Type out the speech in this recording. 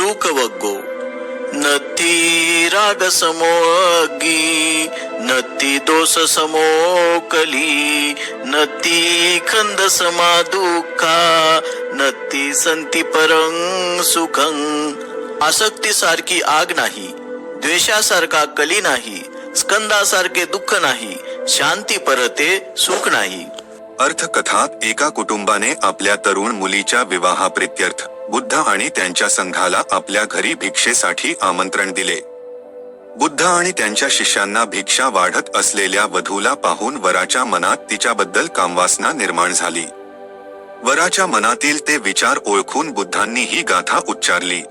दुःख वग्गो नती राग समोगी नती दोष समोकली नती खंद समा दुःखा नती संती परं सुखं आसक्तीसारखी आग नाही, द्वेषासारखा कली नाही, स्कंदासारखे दुःख नाही, शांती परते सुख नाही. अर्थकथात एका कुटुंबाने आपल्या तरुण मुलीच्या विवाहाप्रित्यर्थ बुद्ध आणि त्यांच्या संघाला आपल्या घरी भिक्षेसाठी आमंत्रण दिले. बुद्ध आणि त्यांच्या शिष्यांना भिक्षा वाढत असलेल्या वधूला पाहून वराच्या मनात तिच्याबद्दल कामवासना निर्माण झाली. वराच्या मनातील ते विचार ओळखून बुद्धांनी ही गाथा उच्चारली.